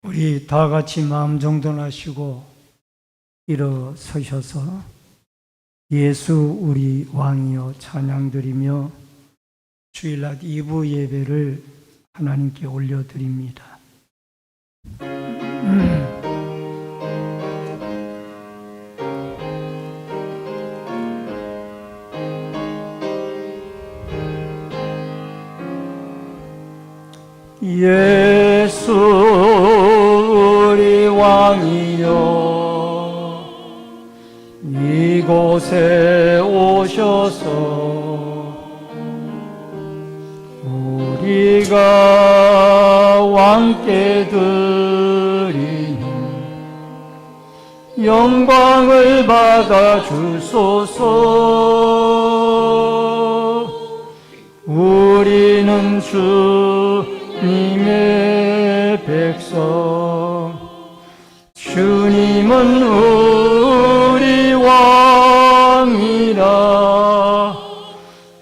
우리 다 같이 마음 정돈하시고 일어서셔서 예수 우리 왕이여 찬양드리며 주일날 2부 예배를 하나님께 올려드립니다. 예수 우리 왕이여 이곳에 오셔서 우리가 왕께 드리는 영광을 받아 주소서. 우리는 주님의 백성, 주님은 우리 왕이라.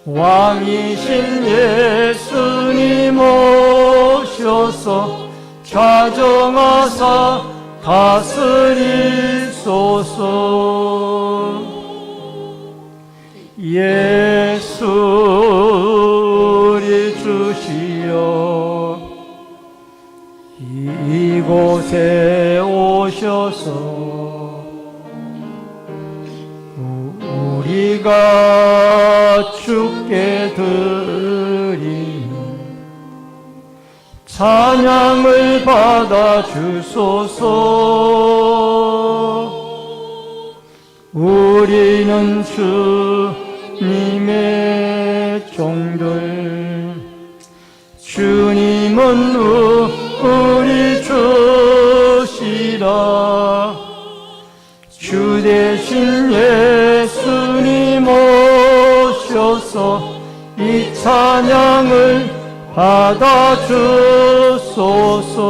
왕이신 예수님 오셔서 좌정하사 다스리소서. 예수 우리 주시여 이곳에 오셔서 우리가 주께 드리는 찬양을 받아 주소서. 우리는 주님의 종들, 주님은 우리 주시라. 주 대신 예수님 오셔서 이 찬양을 받아 주소서.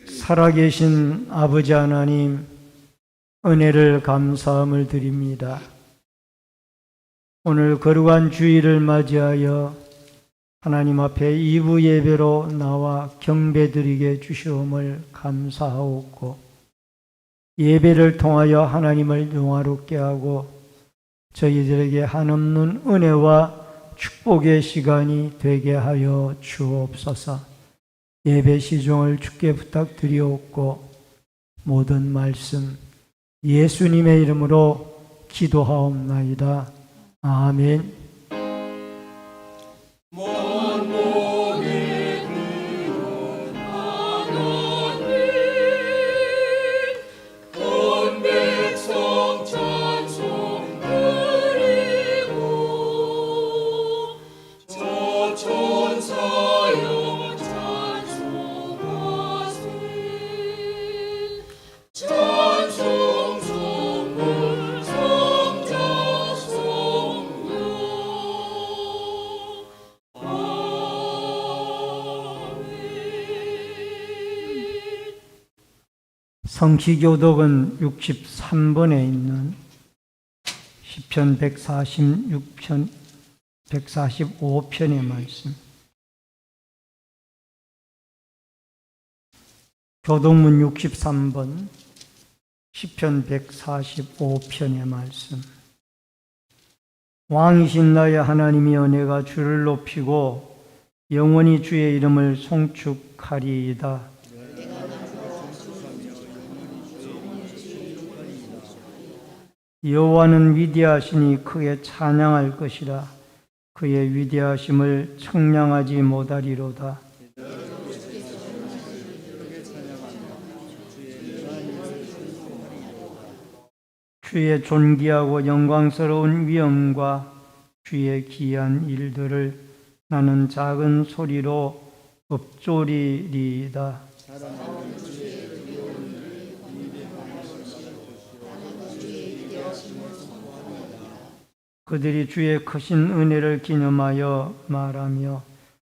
살아계신 아버지 하나님, 은혜를 감사함을 드립니다. 오늘 거룩한 주일을 맞이하여 하나님 앞에 2부 예배로 나와 경배드리게 주시옵을 감사하옵고, 예배를 통하여 하나님을 영화롭게 하고 저희들에게 한없는 은혜와 축복의 시간이 되게 하여 주옵소서. 예배 시종을 주께 부탁드리옵고 모든 말씀 예수님의 이름으로 기도하옵나이다. 아멘. 성취교독은 63번에 있는 시편 145편의 말씀, 교독문 63번 시편 145편의 말씀. 왕이신 나의 하나님이여, 내가 주를 높이고 영원히 주의 이름을 송축하리이다. 여호와는 위대하시니 크게 찬양할 것이라. 그의 위대하심을 청량하지 못하리로다. 주의 존귀하고 영광스러운 위엄과 주의 기이한 일들을 나는 작은 소리로 읊조리리이다. 그들이 주의 크신 은혜를 기념하여 말하며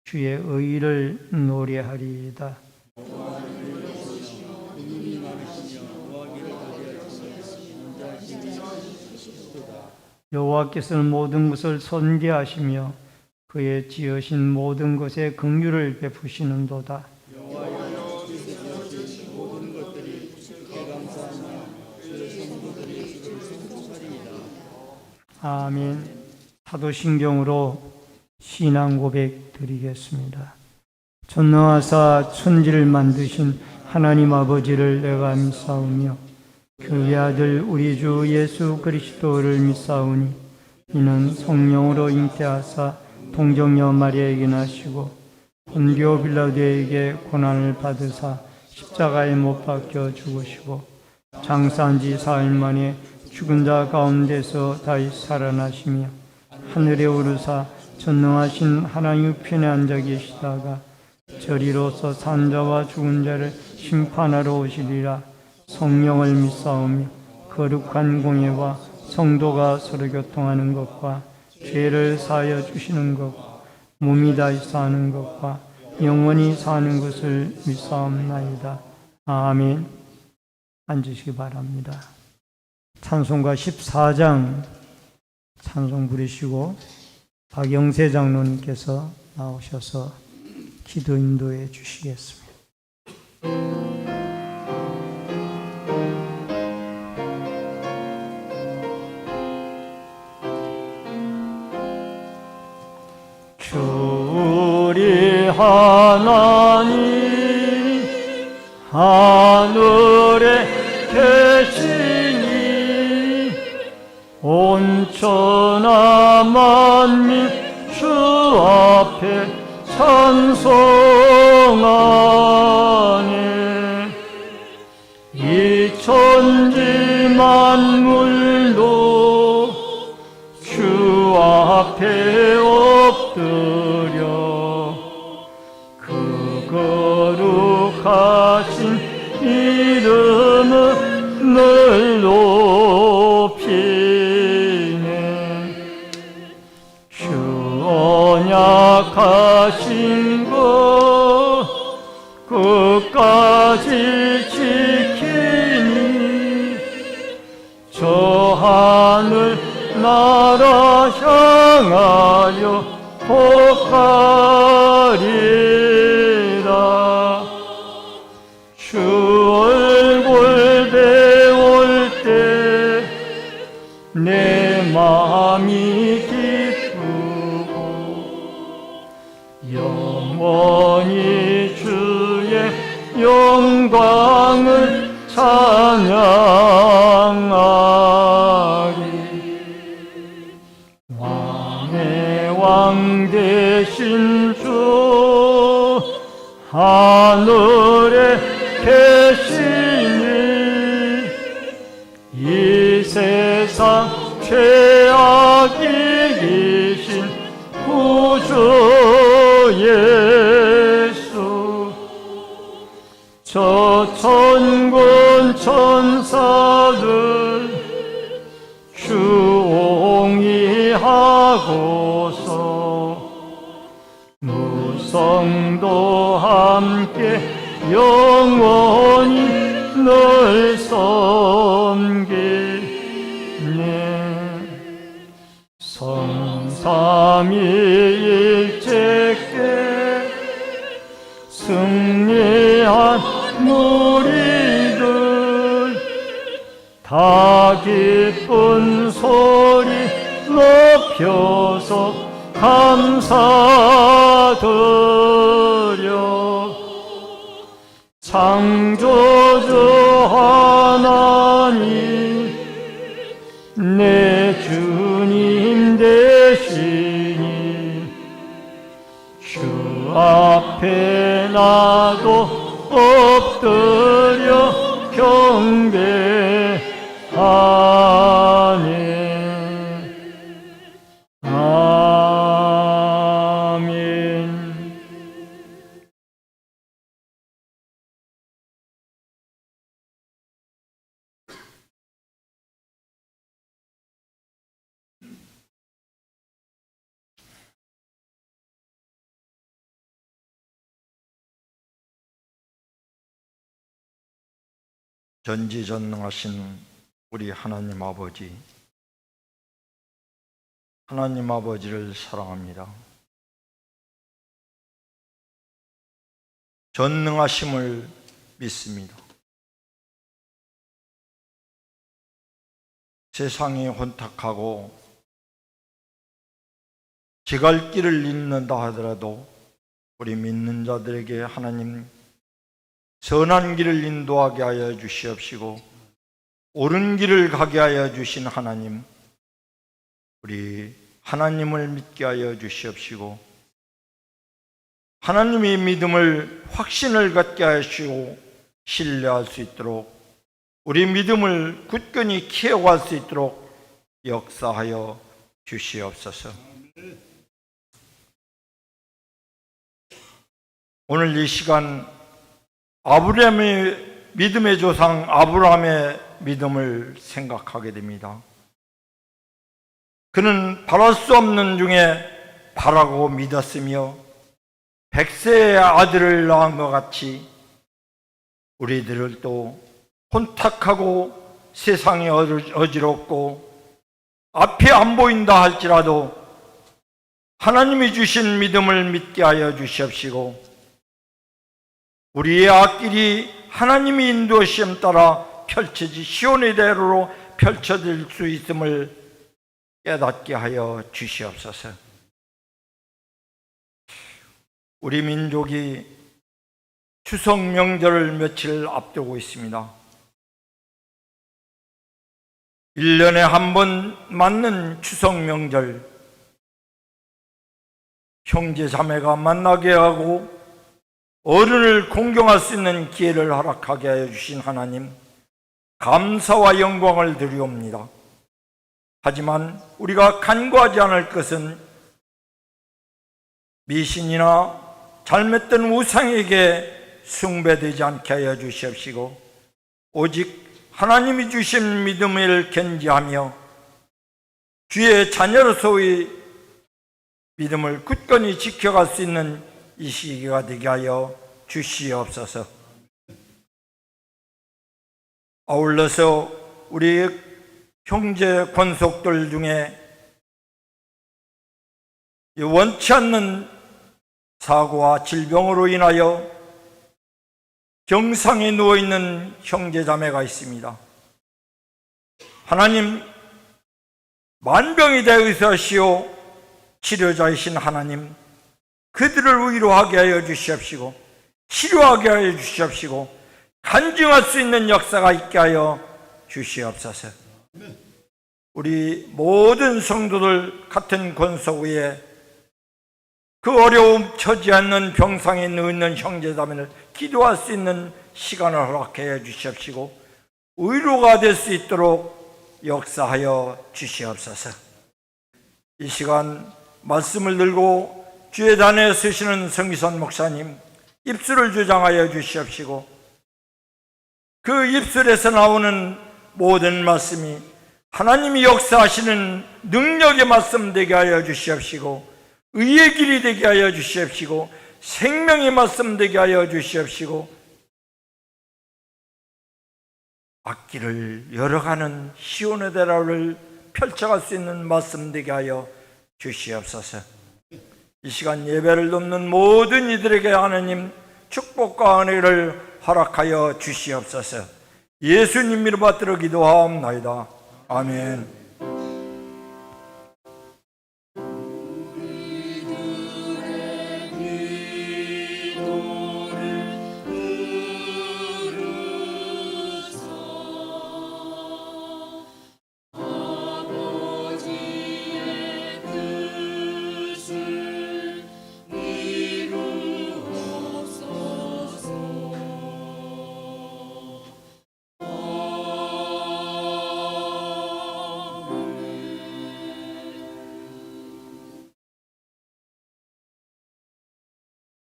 주의 의를 노래하리이다. 여호와께서는 모든 것을 선대하시며 그의 지으신 모든 것에 긍휼을 베푸시는도다. 아멘. 사도신경으로 신앙 고백 드리겠습니다. 전능하사 천지를 만드신 하나님 아버지를 내가 믿사오며 그의 아들 우리 주 예수 그리스도를 믿사오니 이는 성령으로 잉태하사 동정녀 마리아에게 나시고 본디오 빌라도에게 고난을 받으사 십자가에 못 박혀 죽으시고 장사한 지 사흘 만에 죽은 자 가운데서 다시 살아나시며 하늘에 오르사 전능하신 하나님 우편에 앉아 계시다가 저리로서 산 자와 죽은 자를 심판하러 오시리라. 성령을 믿사오며 거룩한 공예와 성도가 서로 교통하는 것과 죄를 사하여 주시는 것, 몸이 다시 사는 것과 영원히 사는 것을 믿사옵나이다. 아멘. 앉으시기 바랍니다. 찬송가 14장 찬송 부르시고 박영세 장로님께서 나오셔서 기도 인도해 주시겠습니다. 주 우리 하나님 하늘에 계시니 온 천하 만민 주 앞에 찬송하네. 이 천지 만물도 주 앞에 엎드려 그 거룩하신 이름을 늘 높이네. 주 언약하신 것 끝까지 지키니 저 하늘 나라 향하여 복하리라. 주 얼굴 배울 때 내 마음이 기쁘고 영원히 주의 영광을 찬양하리. 왕의 왕 되신 주 하늘에 계시니 이 세상 죄악 이기신 구주 예수 저 천군 천사들 주옹이하고서 무성도 함께 영원히 늘 섬기네. 성삼위일체께 승리한 무리들 다 기쁜 소리 높여서 감사드려. 창조주 하나님 내 주님 되시니 주 앞에 나도 엎드려 경배하네. 아멘. 전지전능하신 우리 하나님 아버지, 하나님 아버지를 사랑합니다. 전능하심을 믿습니다. 세상이 혼탁하고 지갈 길을 잃는다 하더라도 우리 믿는 자들에게 하나님 선한 길을 인도하게 하여 주시옵시고 옳은 길을 가게 하여 주신 하나님, 우리 하나님을 믿게 하여 주시옵시고 하나님의 믿음을 확신을 갖게 하시고 신뢰할 수 있도록 우리 믿음을 굳건히 키워갈 수 있도록 역사하여 주시옵소서. 오늘 이 시간 아브라함의 믿음의 조상 아브라함의 믿음을 생각하게 됩니다. 그는 바랄 수 없는 중에 바라고 믿었으며 백세의 아들을 낳은 것 같이 우리들도 혼탁하고 세상이 어지럽고 앞이 안 보인다 할지라도 하나님이 주신 믿음을 믿게 하여 주시옵시고 우리의 앞길이 하나님이 인도하심 따라 펼쳐지 시온의 대로로 펼쳐질 수 있음을 깨닫게 하여 주시옵소서. 우리 민족이 추석 명절을 며칠 앞두고 있습니다. 1년에 한 번 맞는 추석 명절, 형제 자매가 만나게 하고 어른을 공경할 수 있는 기회를 허락하게 하여 주신 하나님, 감사와 영광을 드리옵니다. 하지만 우리가 간과하지 않을 것은 미신이나 잘못된 우상에게 숭배되지 않게 하여 주시옵시고 오직 하나님이 주신 믿음을 견지하며 주의 자녀로서의 믿음을 굳건히 지켜갈 수 있는 이 시기가 되게 하여 주시옵소서. 아울러서 우리 형제 권속들 중에 원치 않는 사고와 질병으로 인하여 병상에 누워있는 형제 자매가 있습니다. 하나님, 만병이 대의사시오 치료자이신 하나님, 그들을 위로하게 하여 주시옵시고 치료하게 하여 주시옵시고 간증할 수 있는 역사가 있게 하여 주시옵소서. 우리 모든 성도들 같은 권속 위에 그 어려움 처지 않는 병상에 누워있는 형제자매를 기도할 수 있는 시간을 허락해 주시옵시고 의로가 될 수 있도록 역사하여 주시옵소서. 이 시간 말씀을 들고 주의 단에 서시는 성기선 목사님 입술을 주장하여 주시옵시고 그 입술에서 나오는 모든 말씀이 하나님이 역사하시는 능력의 말씀 되게 하여 주시옵시고 의의 길이 되게 하여 주시옵시고 생명의 말씀 되게 하여 주시옵시고 앞길을 열어가는 시온의 대로를 펼쳐갈 수 있는 말씀 되게 하여 주시옵소서. 이 시간 예배를 돕는 모든 이들에게 하나님 축복과 은혜를 허락하여 주시옵소서. 예수님 이름 받들어 기도하옵나이다. 아멘.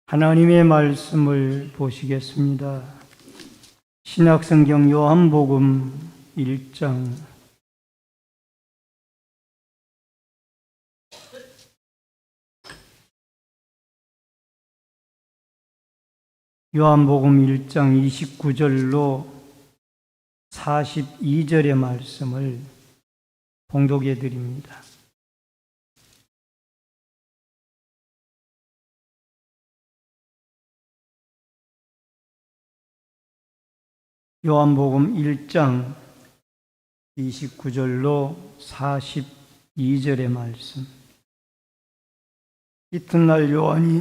하나님의 말씀을 보시겠습니다. 신약성경 요한복음 1장 요한복음 1장 29절로 42절의 말씀을 봉독해 드립니다. 요한복음 1장 29절로 42절의 말씀. 이튿날 요한이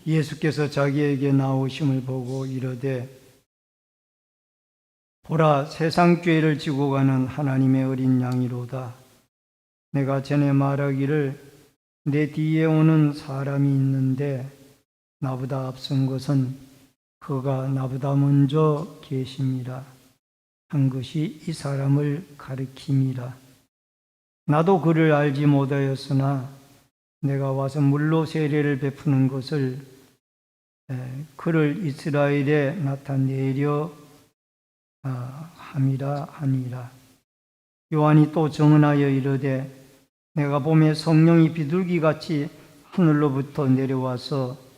예수께서 자기에게 나오심을 보고 이르되 보라, 세상 죄를 지고 가는 하나님의 어린 양이로다. 내가 전에 말하기를 내 뒤에 오는 사람이 있는데 나보다 앞선 것은 그가 나보다 먼저 계심이라 한 것이 이 사람을 가리킴이라. 나도 그를 알지 못하였으나 내가 와서 물로 세례를 베푸는 것을 그를 이스라엘에 나타내려 함이라 하니라. 요한이 또 증언하여 이르되 내가 보매 성령이 비둘기같이 하늘로부터 내려와서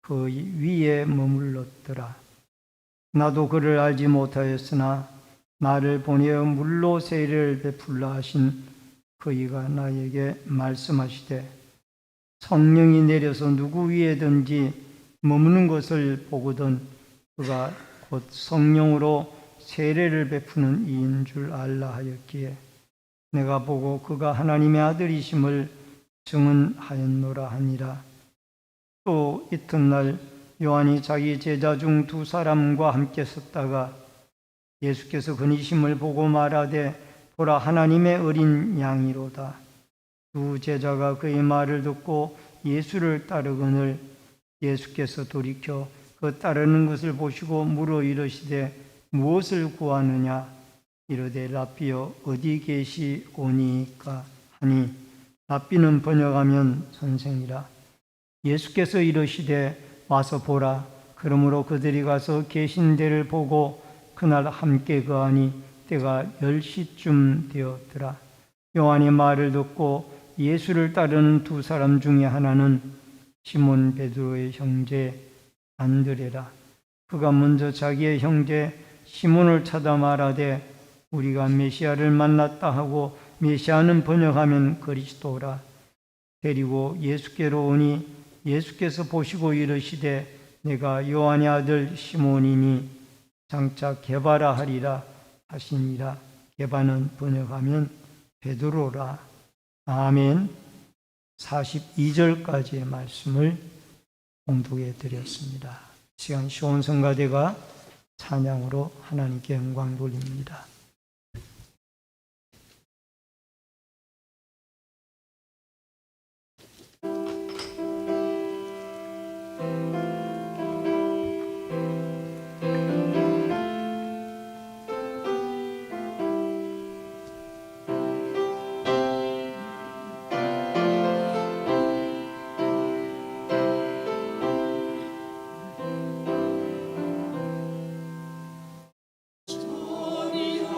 그 위에 머물렀더라. 나도 그를 알지 못하였으나 나를 보내어 물로 세례를 베풀라 하신 그이가 나에게 말씀하시되 성령이 내려서 누구 위에든지 머무는 것을 보거든 그가 곧 성령으로 세례를 베푸는 이인 줄 알라 하였기에 내가 보고 그가 하나님의 아들이심을 증언하였노라 하니라. 또 이튿날 요한이 자기 제자 중 두 사람과 함께 섰다가 예수께서 그니심을 보고 말하되 보라, 하나님의 어린 양이로다. 두 제자가 그의 말을 듣고 예수를 따르거늘 예수께서 돌이켜 그 따르는 것을 보시고 물어 이르시되 무엇을 구하느냐? 이르되 랍비여 어디 계시오니까 하니 랍비는 번역하면 선생이라. 예수께서 이르시되 와서 보라. 그러므로 그들이 가서 계신 데를 보고 그날 함께 거하니 때가 10시쯤 되었더라. 요한의 말을 듣고 예수를 따르는 두 사람 중에 하나는 시몬 베드로의 형제 안드레라. 그가 먼저 자기의 형제 시몬을 찾아 말하되 우리가 메시아를 만났다 하고, 메시아는 번역하면 그리스도라. 데리고 예수께로 오니 예수께서 보시고 이르시되 내가 요한의 아들 시몬이니 장차 게바라 하리라 하시니라. 게바는 번역하면 베드로라. 아멘. 42절까지의 말씀을 공독해 드렸습니다. 시간 시온성가대가 찬양으로 하나님께 영광 돌립니다. 주님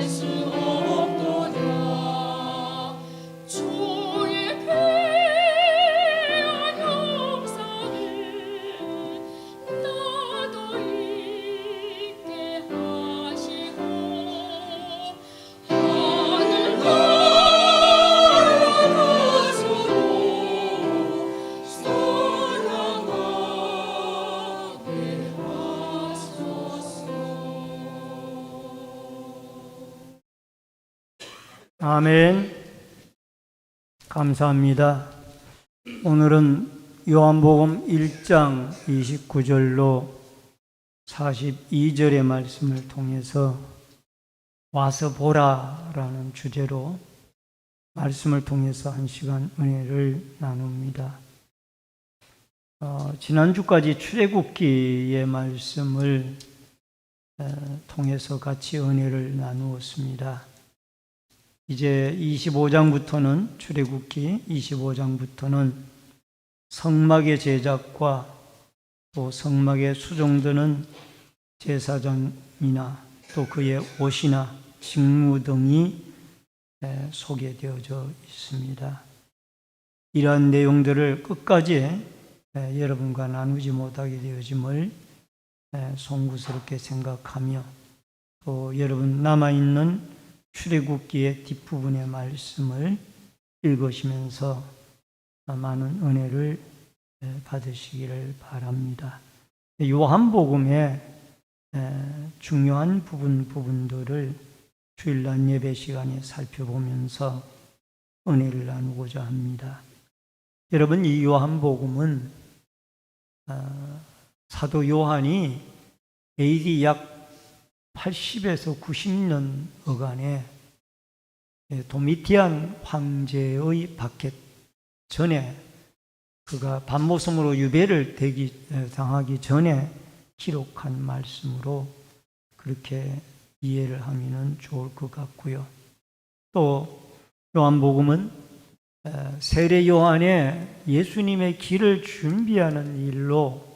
수 없도다. 주의 귀한 형상을 나도 있게 하시고 하늘 날아가서도 사랑하게 하소서. 아멘. 감사합니다. 오늘은 요한복음 1장 29절로 42절의 말씀을 통해서 와서 보라라는 주제로 말씀을 통해서 한 시간 은혜를 나눕니다. 지난주까지 출애굽기의 말씀을 통해서 같이 은혜를 나누었습니다. 이제 25장부터는 출애굽기 25장부터는 성막의 제작과 또 성막에 수종드는 제사장이나 또 그의 옷이나 직무 등이 소개되어져 있습니다. 이러한 내용들을 끝까지 여러분과 나누지 못하게 되어짐을 송구스럽게 생각하며 또 여러분 남아있는 출애굽기의 뒷부분의 말씀을 읽으시면서 많은 은혜를 받으시기를 바랍니다. 요한복음의 중요한 부분들을 주일날 예배 시간에 살펴보면서 은혜를 나누고자 합니다. 여러분, 이 요한복음은 사도 요한이 AD 약 80에서 90년 어간에 도미티안 황제의 박해 전에 그가 반모섬으로 유배를 당하기 전에 기록한 말씀으로 그렇게 이해를 하면 좋을 것 같고요. 또 요한복음은 세례 요한의 예수님의 길을 준비하는 일로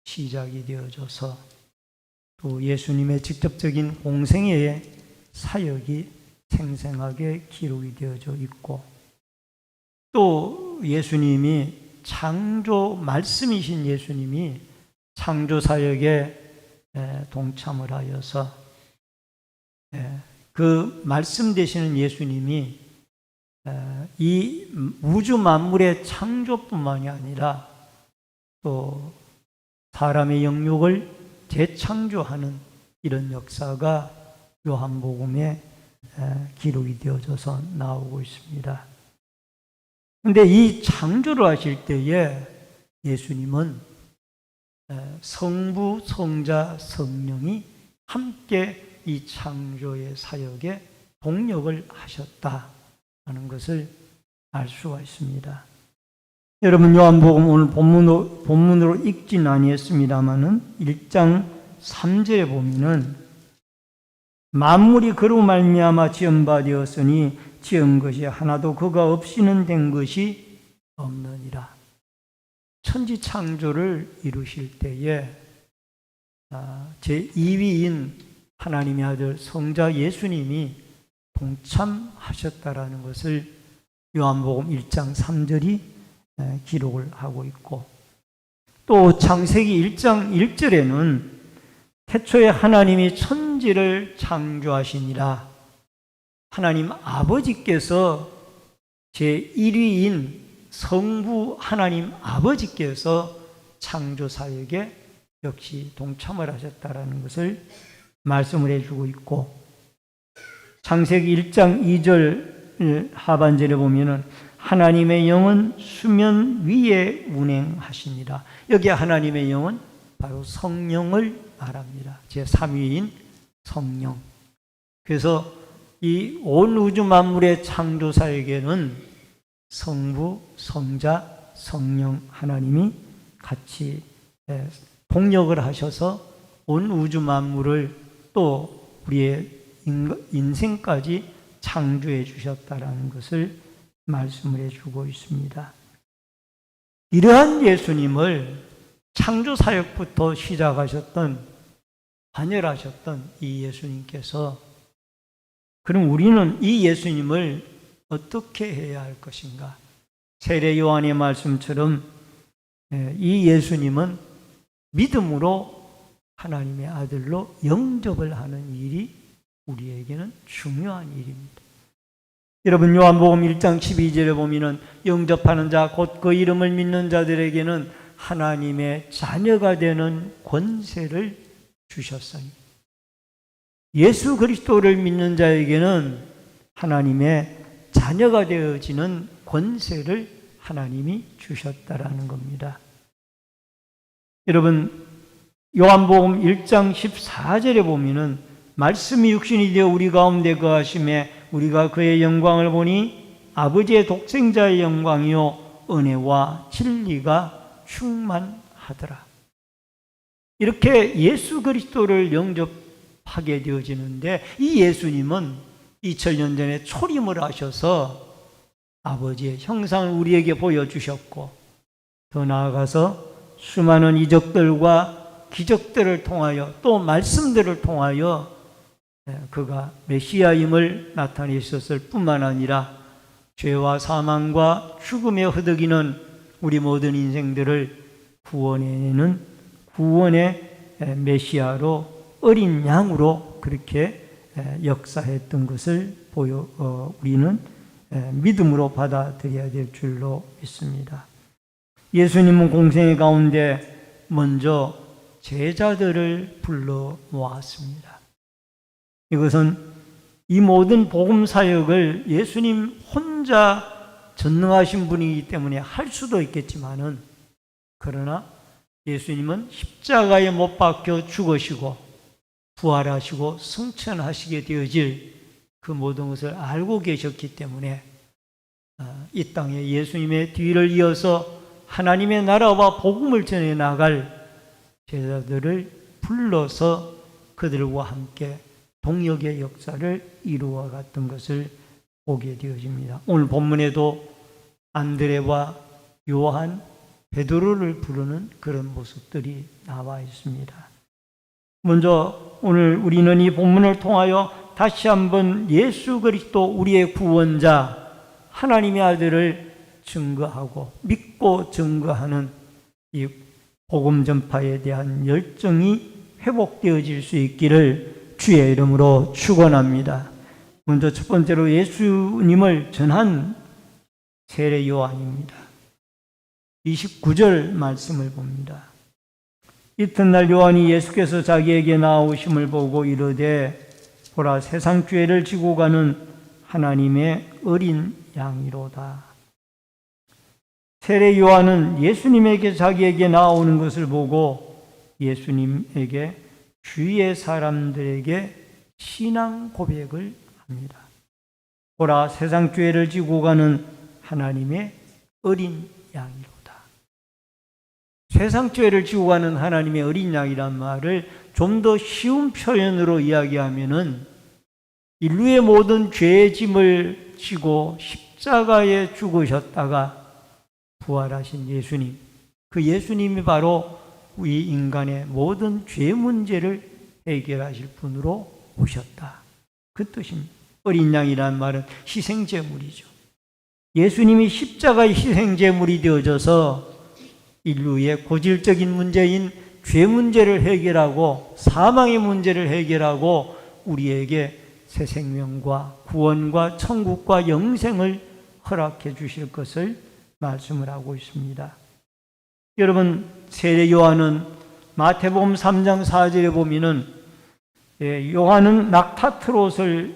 시작이 되어져서 또 예수님의 직접적인 공생애의 사역이 생생하게 기록이 되어져 있고 또 예수님이 말씀이신 예수님이 창조 사역에 동참을 하여서 그 말씀 되시는 예수님이 이 우주 만물의 창조뿐만이 아니라 또 사람의 영역을 재창조하는 이런 역사가 요한복음에 기록이 되어져서 나오고 있습니다. 그런데 이 창조를 하실 때에 예수님은 성부, 성자, 성령이 함께 이 창조의 사역에 동력을 하셨다는 것을 알 수가 있습니다. 여러분, 요한복음 오늘 본문으로 읽진 아니했습니다마는 1장 3절에 보면은 만물이 그로 말미암아 지은 바 되었으니 지은 것이 하나도 그가 없이는 된 것이 없느니라. 천지 창조를 이루실 때에 제2위인 하나님의 아들 성자 예수님이 동참하셨다라는 것을 요한복음 1장 3절이 기록을 하고 있고 또 창세기 1장 1절에는 태초에 하나님이 천지를 창조하시니라. 하나님 아버지께서 제1위인 성부 하나님 아버지께서 창조 사역에 역시 동참을 하셨다라는 것을 말씀을 해주고 있고 창세기 1장 2절 하반절에 보면은 하나님의 영은 수면 위에 운행하시니라. 여기 하나님의 영은 바로 성령을 말합니다. 제3위인 성령. 그래서 이 온 우주 만물의 창조 사역에는 성부, 성자, 성령 하나님이 같이 동력을 하셔서 온 우주 만물을 또 우리의 인생까지 창조해 주셨다라는 것을 말씀을 해주고 있습니다. 이러한 예수님을 창조 사역부터 시작하셨던, 반열하셨던 이 예수님께서 그럼 우리는 이 예수님을 어떻게 해야 할 것인가? 세례 요한의 말씀처럼 이 예수님은 믿음으로 하나님의 아들로 영접을 하는 일이 우리에게는 중요한 일입니다. 여러분, 요한복음 1장 12절에 보면은 영접하는 자 곧 그 이름을 믿는 자들에게는 하나님의 자녀가 되는 권세를 주셨으니, 예수 그리스도를 믿는 자에게는 하나님의 자녀가 되어지는 권세를 하나님이 주셨다라는 겁니다. 여러분, 요한복음 1장 14절에 보면은 말씀이 육신이 되어 우리 가운데 거하심에 우리가 그의 영광을 보니 아버지의 독생자의 영광이요 은혜와 진리가 충만하더라. 이렇게 예수 그리스도를 영접하게 되어지는데, 이 예수님은 2000년 전에 초림을 하셔서 아버지의 형상을 우리에게 보여주셨고, 더 나아가서 수많은 이적들과 기적들을 통하여 또 말씀들을 통하여 그가 메시아임을 나타내셨을 뿐만 아니라 죄와 사망과 죽음에 허덕이는 우리 모든 인생들을 구원해내는 구원의 메시아로, 어린 양으로 그렇게 역사했던 것을 우리는 믿음으로 받아들여야 될 줄로 믿습니다. 예수님은 공생의 가운데 먼저 제자들을 불러 모았습니다. 이것은 이 모든 복음 사역을 예수님 혼자 전능하신 분이기 때문에 할 수도 있겠지만은, 그러나 예수님은 십자가에 못 박혀 죽으시고 부활하시고 승천하시게 되어질 그 모든 것을 알고 계셨기 때문에 이 땅에 예수님의 뒤를 이어서 하나님의 나라와 복음을 전해 나갈 제자들을 불러서 그들과 함께 동역의 역사를 이루어 갔던 것을 보게 되어집니다. 오늘 본문에도 안드레와 요한, 베드로를 부르는 그런 모습들이 나와 있습니다. 먼저 오늘 우리는 이 본문을 통하여 다시 한번 예수 그리스도 우리의 구원자 하나님의 아들을 증거하고 믿고 증거하는 이 복음 전파에 대한 열정이 회복되어질 수 있기를 주의 이름으로 축원합니다. 먼저 첫 번째로 예수님을 전한 세례 요한입니다. 29절 말씀을 봅니다. 이튿날 요한이 예수께서 자기에게 나오심을 보고 이르되 보라, 세상 죄를 지고 가는 하나님의 어린 양이로다. 세례 요한은 예수님에게 자기에게 나오는 것을 보고 예수님에게 주위의 사람들에게 신앙 고백을 합니다. 보라, 세상 죄를 지고 가는 하나님의 어린 양이로다. 세상 죄를 지고 가는 하나님의 어린 양이란 말을 좀 더 쉬운 표현으로 이야기하면은 인류의 모든 죄의 짐을 지고 십자가에 죽으셨다가 부활하신 예수님, 그 예수님이 바로 우리 인간의 모든 죄 문제를 해결하실 분으로 오셨다, 그 뜻입니다. 어린 양이라는 말은 희생제물이죠. 예수님이 십자가의 희생제물이 되어져서 인류의 고질적인 문제인 죄 문제를 해결하고 사망의 문제를 해결하고 우리에게 새 생명과 구원과 천국과 영생을 허락해 주실 것을 말씀을 하고 있습니다. 여러분, 세례 요한은 마태복음 3장 4절에 보면은 요한은 낙타트롯을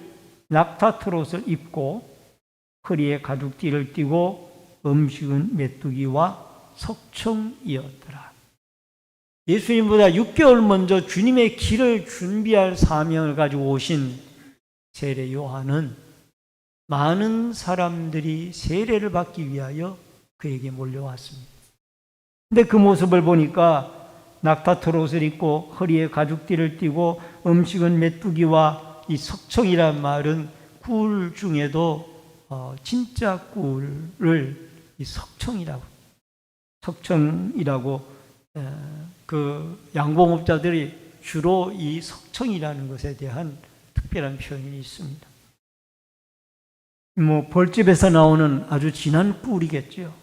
입고 허리에 가죽띠를 띠고 음식은 메뚜기와 석청이었더라. 예수님보다 6개월 먼저 주님의 길을 준비할 사명을 가지고 오신 세례 요한은 많은 사람들이 세례를 받기 위하여 그에게 몰려왔습니다. 근데 그 모습을 보니까 낙타트롯을 입고 허리에 가죽띠를 띠고 음식은 메뚜기와 이 석청이란 말은 꿀 중에도 진짜 꿀을 이 석청이라고 그 양봉업자들이 주로 이 석청이라는 것에 대한 특별한 표현이 있습니다. 벌집에서 나오는 아주 진한 꿀이겠죠.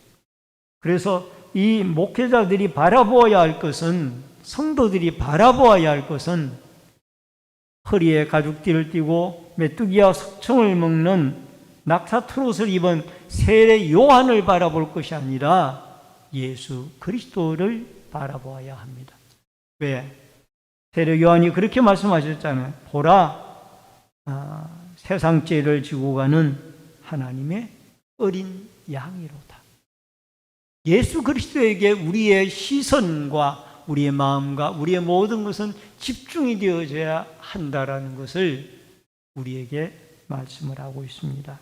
그래서 이 목회자들이 바라보아야 할 것은, 성도들이 바라보아야 할 것은 허리에 가죽띠를 띠고 메뚜기와 석청을 먹는 낙타트롯을 입은 세례 요한을 바라볼 것이 아니라 예수 그리스도를 바라보아야 합니다. 왜? 세례 요한이 그렇게 말씀하셨잖아요. 보라, 세상 죄를 지고 가는 하나님의 어린 양이로다. 예수 그리스도에게 우리의 시선과 우리의 마음과 우리의 모든 것은 집중이 되어져야 한다라는 것을 우리에게 말씀을 하고 있습니다.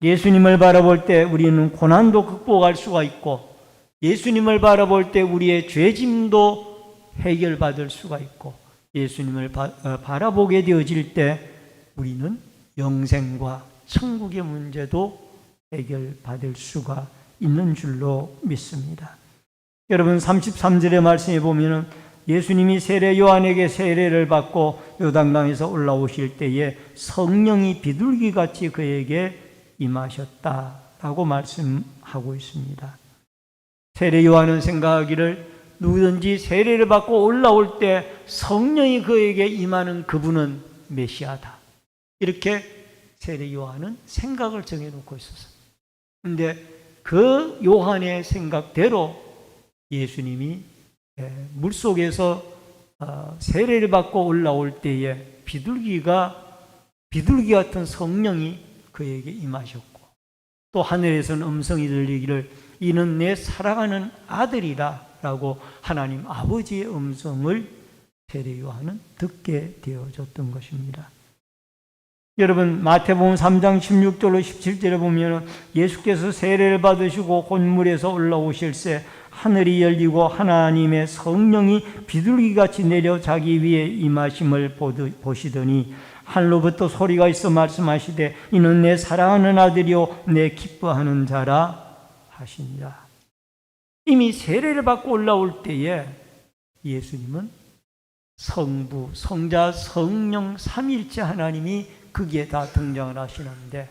예수님을 바라볼 때 우리는 고난도 극복할 수가 있고, 예수님을 바라볼 때 우리의 죄짐도 해결받을 수가 있고, 예수님을 바라보게 되어질 때 우리는 영생과 천국의 문제도 해결받을 수가 있는 줄로 믿습니다. 여러분, 33절의 말씀에 보면은 예수님이 세례 요한에게 세례를 받고 요단강에서 올라오실 때에 성령이 비둘기같이 그에게 임하셨다라고 말씀하고 있습니다. 세례 요한은 생각하기를 누구든지 세례를 받고 올라올 때 성령이 그에게 임하는 그분은 메시아다, 이렇게 세례 요한은 생각을 정해놓고 있었어요. 그런데 그 요한의 생각대로 예수님이 물속에서 세례를 받고 올라올 때에 비둘기 같은 성령이 그에게 임하셨고, 또 하늘에서는 음성이 들리기를 이는 내 사랑하는 아들이라 라고 하나님 아버지의 음성을 세례 요한은 듣게 되어졌던 것입니다. 여러분, 마태복음 3장 16절로 17절에 보면 예수께서 세례를 받으시고 혼물에서 올라오실새 하늘이 열리고 하나님의 성령이 비둘기같이 내려 자기 위에 임하심을 보시더니 하늘로부터 소리가 있어 말씀하시되 이는 내 사랑하는 아들이요 내 기뻐하는 자라 하시니라. 이미 세례를 받고 올라올 때에 예수님은 성부, 성자, 성령 삼위일체 하나님이 거기에 다 등장을 하시는데,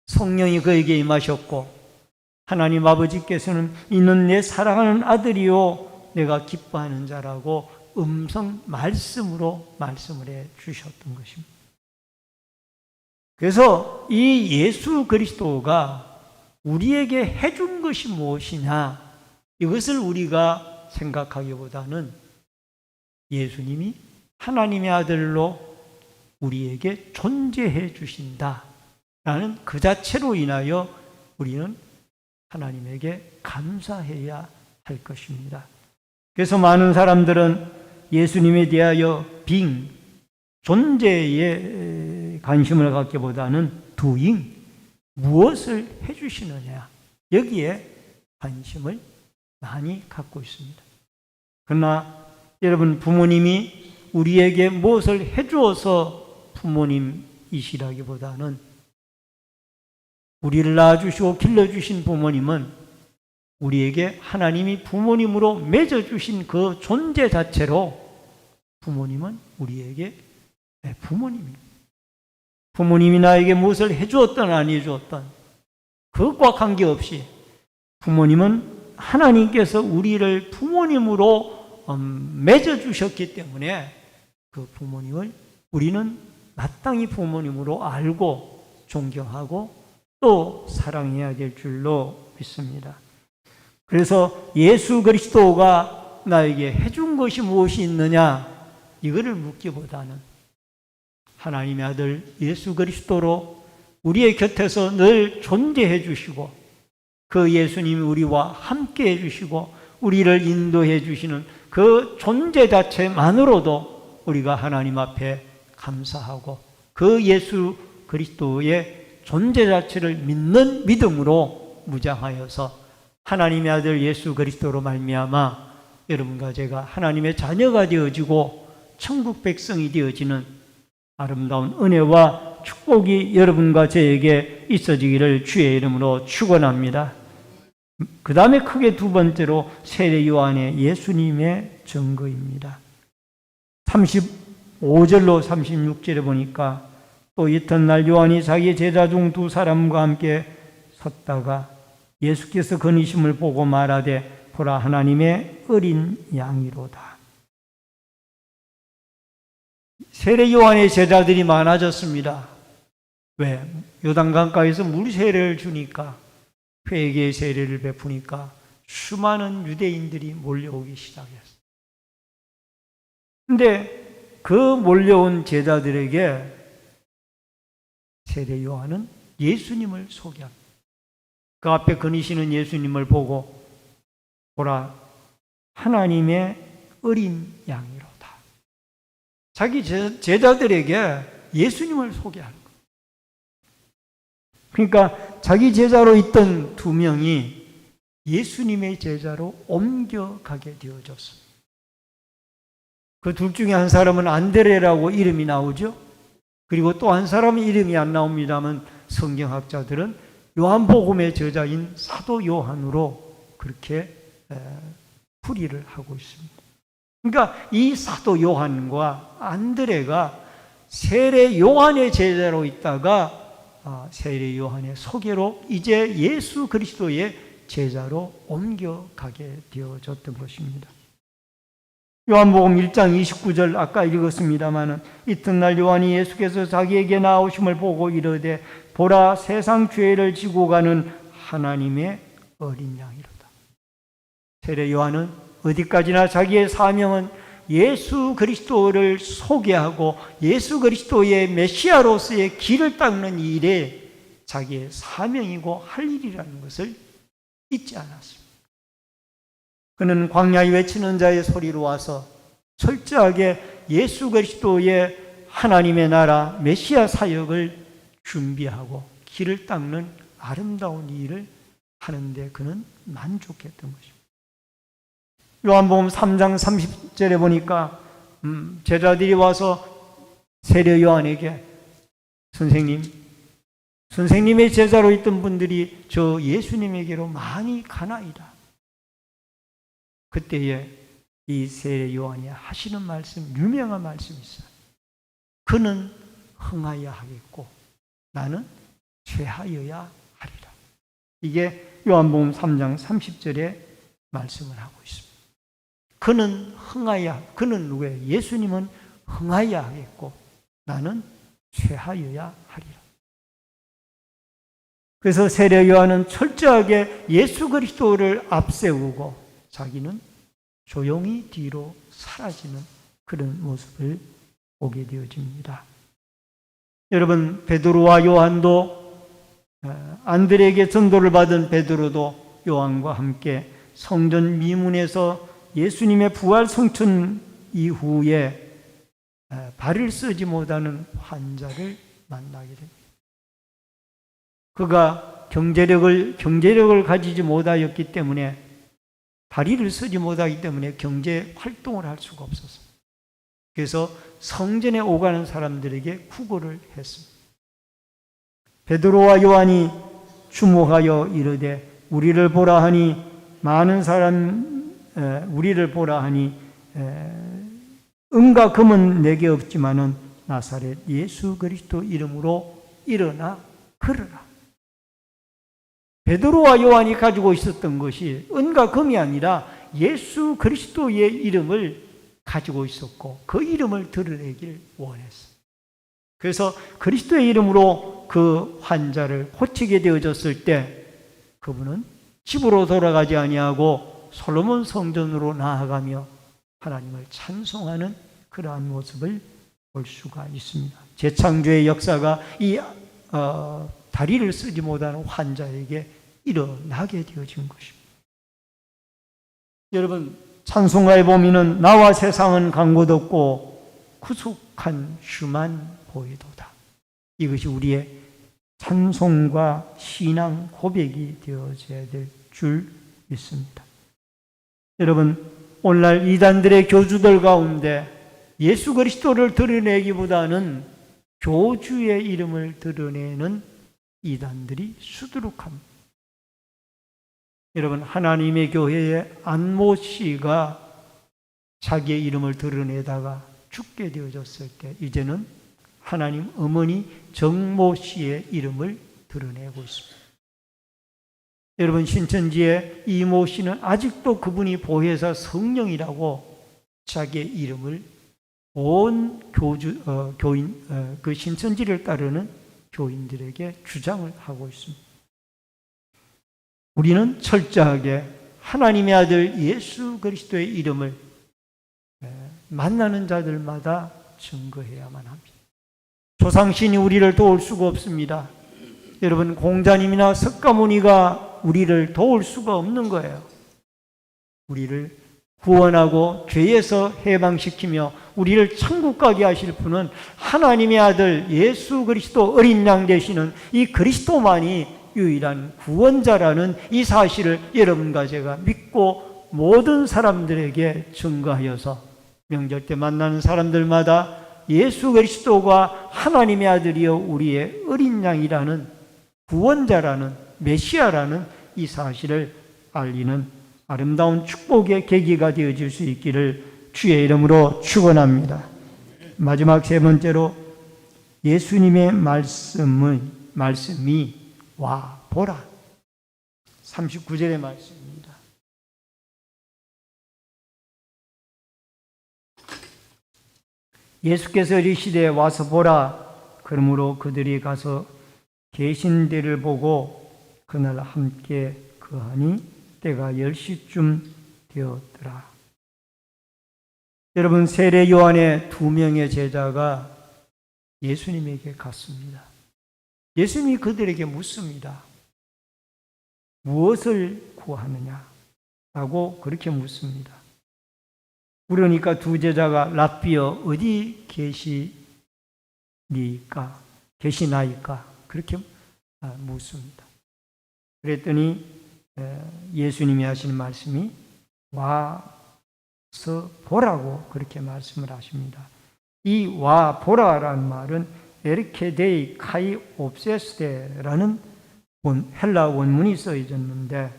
성령이 그에게 임하셨고 하나님 아버지께서는 이는 내 사랑하는 아들이요 내가 기뻐하는 자라고 말씀으로 말씀을 해 주셨던 것입니다. 그래서 이 예수 그리스도가 우리에게 해준 것이 무엇이냐, 이것을 우리가 생각하기보다는 예수님이 하나님의 아들로 우리에게 존재해 주신다라는 그 자체로 인하여 우리는 하나님에게 감사해야 할 것입니다. 그래서 많은 사람들은 예수님에 대하여 존재에 관심을 갖기보다는 무엇을 해주시느냐, 여기에 관심을 많이 갖고 있습니다. 그러나 여러분, 부모님이 우리에게 무엇을 해주어서 부모님이시라기보다는 우리를 낳아주시고 길러주신 부모님은 우리에게 하나님이 부모님으로 맺어주신 그 존재 자체로 부모님은 우리에게 부모님입니다. 부모님이 나에게 무엇을 해주었든 안 해주었든 그것과 관계없이 부모님은 하나님께서 우리를 부모님으로 맺어주셨기 때문에 그 부모님을 우리는 마땅히 부모님으로 알고 존경하고 또 사랑해야 될 줄로 믿습니다. 그래서 예수 그리스도가 나에게 해준 것이 무엇이 있느냐, 이거를 묻기보다는 하나님의 아들 예수 그리스도로 우리의 곁에서 늘 존재해 주시고 그 예수님이 우리와 함께 해주시고 우리를 인도해 주시는 그 존재 자체만으로도 우리가 하나님 앞에 감사하고 그 예수 그리스도의 존재 자체를 믿는 믿음으로 무장하여서 하나님의 아들 예수 그리스도로 말미암아 여러분과 제가 하나님의 자녀가 되어지고 천국 백성이 되어지는 아름다운 은혜와 축복이 여러분과 저에게 있어지기를 주의 이름으로 축원합니다. 그 다음에 크게 두 번째로 세례 요한의 예수님의 증거입니다. 35절로 36절에 보니까 또 이튿날 요한이 자기 제자 중 두 사람과 함께 섰다가 예수께서 거니심을 보고 말하되 보라 하나님의 어린 양이로다. 세례 요한의 제자들이 많아졌습니다. 왜? 요단강가에서 물 세례를 주니까, 회개의 세례를 베푸니까 수많은 유대인들이 몰려오기 시작했어요. 근데 그 몰려온 제자들에게 세례 요한은 예수님을 소개합니다. 그 앞에 거니시는 예수님을 보고 보라 하나님의 어린 양이로다. 자기 제자들에게 예수님을 소개하는 거예요. 그러니까 자기 제자로 있던 두 명이 예수님의 제자로 옮겨가게 되어졌습니다. 그 둘 중에 한 사람은 안드레라고 이름이 나오죠. 그리고 또 한 사람은 이름이 안 나옵니다만 성경학자들은 요한복음의 저자인 사도 요한으로 그렇게 풀이를 하고 있습니다. 그러니까 이 사도 요한과 안드레가 세례 요한의 제자로 있다가 세례 요한의 소개로 이제 예수 그리스도의 제자로 옮겨가게 되어졌던 것입니다. 요한복음 1장 29절 아까 읽었습니다마는 이튿날 요한이 예수께서 자기에게 나오심을 보고 이르되 보라 세상 죄를 지고 가는 하나님의 어린 양이로다. 세례 요한은 어디까지나 자기의 사명은 예수 그리스도를 소개하고 예수 그리스도의 메시아로서의 길을 닦는 일에 자기의 사명이고 할 일이라는 것을 잊지 않았습니다. 그는 광야에 외치는 자의 소리로 와서 철저하게 예수 그리스도의 하나님의 나라 메시아 사역을 준비하고 길을 닦는 아름다운 일을 하는데 그는 만족했던 것입니다. 요한복음 3장 30절에 보니까 제자들이 와서 세례 요한에게 선생님의 제자로 있던 분들이 저 예수님에게로 많이 가나이다. 그때에 이 세례 요한이 하시는 말씀, 유명한 말씀이 있어요. 그는 흥하여야 하겠고 나는 죄하여야 하리라. 이게 요한복음 3장 30절에 말씀을 하고 있습니다. 그는 누구예요? 예수님은 흥하여야 하겠고 나는 죄하여야 하리라. 그래서 세례 요한은 철저하게 예수 그리스도를 앞세우고 자기는 조용히 뒤로 사라지는 그런 모습을 보게 되어집니다. 여러분, 베드로와 요한도 안드레에게 전도를 받은 베드로도 요한과 함께 성전 미문에서 예수님의 부활 성천 이후에 발을 쓰지 못하는 환자를 만나게 됩니다. 그가 경제력을 가지지 못하였기 때문에 다리를 쓰지 못하기 때문에 경제 활동을 할 수가 없었어요. 그래서 성전에 오가는 사람들에게 구걸을 했습니다. 베드로와 요한이 주목하여 이르되 우리를 보라 하니 은과 금은 내게 없지만은 나사렛 예수 그리스도 이름으로 일어나 걸으라. 베드로와 요한이 가지고 있었던 것이 은과 금이 아니라 예수 그리스도의 이름을 가지고 있었고 그 이름을 드러내길 원했어요. 그래서 그리스도의 이름으로 그 환자를 고치게 되어졌을 때 그분은 집으로 돌아가지 아니하고 솔로몬 성전으로 나아가며 하나님을 찬송하는 그러한 모습을 볼 수가 있습니다. 재창조의 역사가 이 다리를 쓰지 못하는 환자에게 일어나게 되어진 것입니다. 여러분, 찬송가에 보면은 나와 세상은 간 곳 없고 구속한 주만 보이도다. 이것이 우리의 찬송과 신앙 고백이 되어져야 될 줄 믿습니다. 여러분, 오늘날 이단들의 교주들 가운데 예수 그리스도를 드러내기보다는 교주의 이름을 드러내는 이단들이 수두룩합니다. 여러분, 하나님의 교회의 안모 씨가 자기의 이름을 드러내다가 죽게 되어졌을 때 이제는 하나님 어머니 정모 씨의 이름을 드러내고 있습니다. 여러분, 신천지의 이모 씨는 아직도 그분이 보혜사 성령이라고 자기의 이름을 온 교인, 그 신천지를 따르는 교인들에게 주장을 하고 있습니다. 우리는 철저하게 하나님의 아들 예수 그리스도의 이름을 만나는 자들마다 증거해야만 합니다. 조상신이 우리를 도울 수가 없습니다. 여러분, 공자님이나 석가모니가 우리를 도울 수가 없는 거예요. 우리를 구원하고 죄에서 해방시키며 우리를 천국 가게 하실 분은 하나님의 아들 예수 그리스도 어린 양 되시는 이 그리스도만이 유일한 구원자라는 이 사실을 여러분과 제가 믿고 모든 사람들에게 증거하여서 명절 때 만나는 사람들마다 예수 그리스도가 하나님의 아들이여 우리의 어린 양이라는 구원자라는 메시아라는 이 사실을 알리는 아름다운 축복의 계기가 되어질 수 있기를 주의 이름으로 축원합니다. 마지막 세 번째로 예수님의 말씀이 와 보라. 39절의 말씀입니다. 예수께서 이르시되 와서 보라. 그러므로 그들이 가서 계신 데를 보고 그날 함께 거하니 때가 10시쯤 되었더라. 여러분, 세례 요한의 2명의 제자가 예수님에게 갔습니다. 예수님이 그들에게 묻습니다. 무엇을 구하느냐? 라고 그렇게 묻습니다. 그러니까 두 제자가 랍비여 어디 계시나이까? 그렇게 묻습니다. 그랬더니 예수님이 하시는 말씀이 와서 보라고 그렇게 말씀을 하십니다. 이 와 보라라는 말은 에르케데이 카이 옵세스데라는 헬라 원문이 써있는데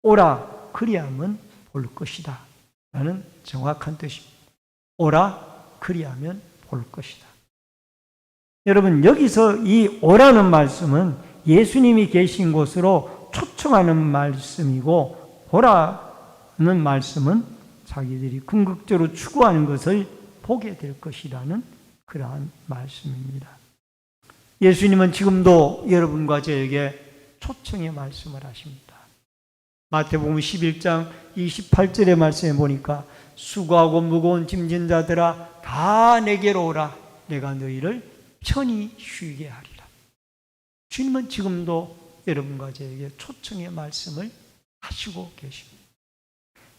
오라 그리하면 볼 것이다 라는 정확한 뜻입니다. 오라 그리하면 볼 것이다. 여러분, 여기서 이 오라는 말씀은 예수님이 계신 곳으로 초청하는 말씀이고 보라는 말씀은 자기들이 궁극적으로 추구하는 것을 보게 될 것이라는 그러한 말씀입니다. 예수님은 지금도 여러분과 저에게 초청의 말씀을 하십니다. 마태복음 11장 28절의 말씀에 보니까 수고하고 무거운 짐진 자들아 다 내게로 오라. 내가 너희를 편히 쉬게 하리라. 주님은 지금도 여러분과 저에게 초청의 말씀을 하시고 계십니다.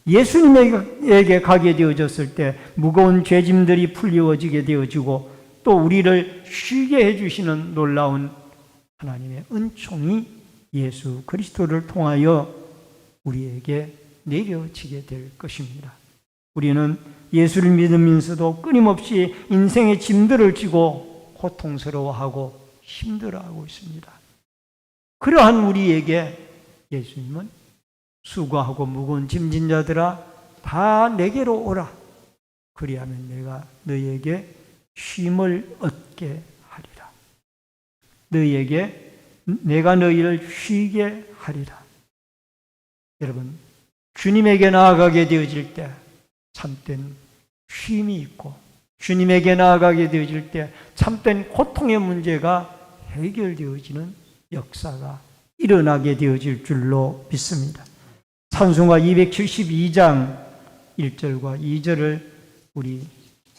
예수님에게 가게 되어졌을 때 무거운 죄짐들이 풀리워지게 되어지고 또 우리를 쉬게 해주시는 놀라운 하나님의 은총이 예수 그리스도를 통하여 우리에게 내려지게 될 것입니다. 우리는 예수를 믿으면서도 끊임없이 인생의 짐들을 지고 고통스러워하고 힘들어하고 있습니다. 그러한 우리에게 예수님은 수고하고 무거운 짐진 자들아 다 내게로 오라. 그리하면 내가 너희에게 쉼을 얻게 하리라. 내가 너희를 쉬게 하리라. 여러분, 주님에게 나아가게 되어질 때 참된 쉼이 있고 주님에게 나아가게 되어질 때 참된 고통의 문제가 해결되어지는 역사가 일어나게 되어질 줄로 믿습니다. 찬송가 272장 1절과 2절을 우리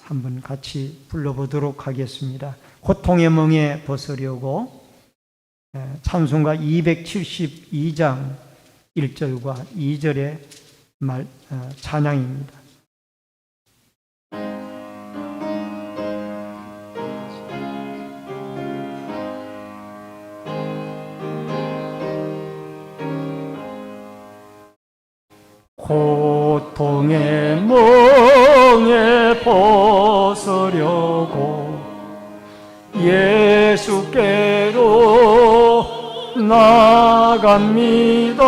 한번 같이 불러보도록 하겠습니다. 고통의 멍에 벗으려고 찬송가 272장 1절과 2절의 찬양입니다. 고통의 멍에 벗으려고 예수께로 나갑니다.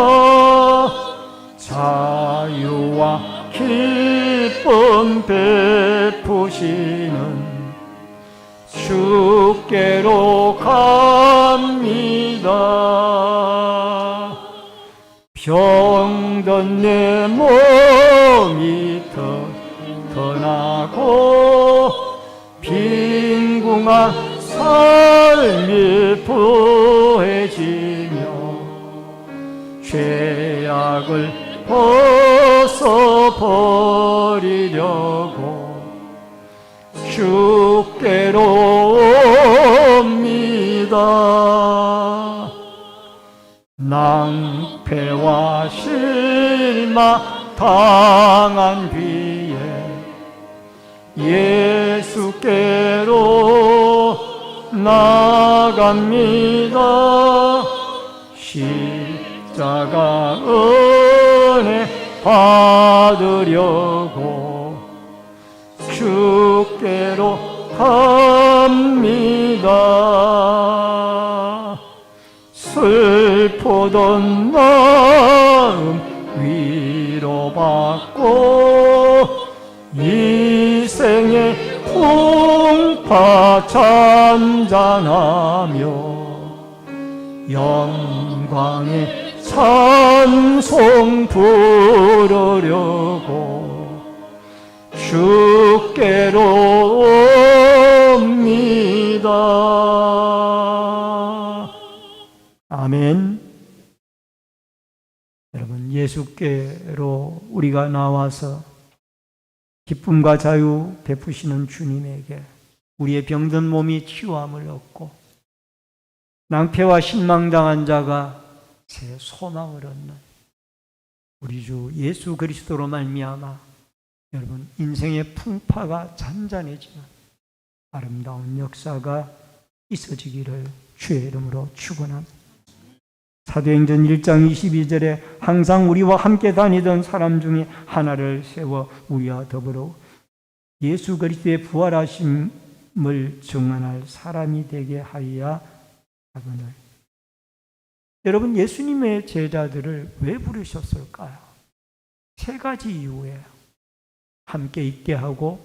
자유와 기쁨 베푸시는 주 주께로 갑니다. 병든 내 몸이 터나고 빈궁한 삶이 부해지며 죄악을 벗어버리려고 주께로 옵니다. 낭패와 실망 당한 뒤에 예수께로 나갑니다. 십자가 은혜 받으려고 주께로 갑니다. 슬프던 마음 위로받고 이 생의 풍파 잔잔하며 영광의 찬송 부르려고 주께로 옵니다. 아멘. 여러분, 예수께로 우리가 나와서 기쁨과 자유 베푸시는 주님에게 우리의 병든 몸이 치유함을 얻고 낭패와 실망당한 자가 새 소망을 얻는 우리 주 예수 그리스도로 말미암아 여러분 인생의 풍파가 잔잔해지는 아름다운 역사가 있어지기를 주의 이름으로 축원합니다. 사도행전 1장 22절에 항상 우리와 함께 다니던 사람 중에 하나를 세워 우리와 더불어 예수 그리스도의 부활하심을 증언할 사람이 되게 하여 하거늘. 여러분, 예수님의 제자들을 왜 부르셨을까요? 세 가지 이유예요. 함께 있게 하고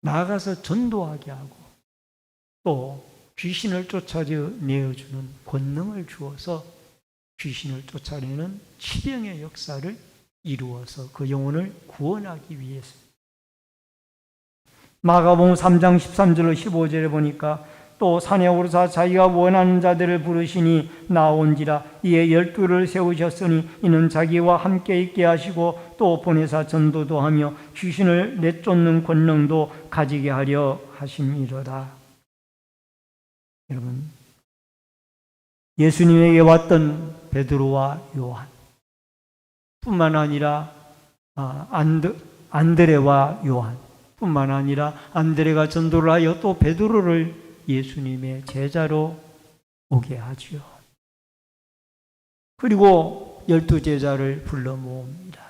나아가서 전도하게 하고 또 귀신을 쫓아내어주는 권능을 주어서 귀신을 쫓아내는 치병의 역사를 이루어서 그 영혼을 구원하기 위해서. 마가복음 3장 13절로 15절에 보니까 또 산에 오르사 자기가 원하는 자들을 부르시니 나온지라. 이에 12를 세우셨으니 이는 자기와 함께 있게 하시고 또 보내사 전도도 하며 귀신을 내쫓는 권능도 가지게 하려 하심이로다. 여러분, 예수님에게 왔던 베드로와 요한 뿐만 아니라 안드레와 요한 뿐만 아니라 안드레가 전도를 하여 또 베드로를 예수님의 제자로 오게 하지요. 그리고 12제자를 불러 모읍니다.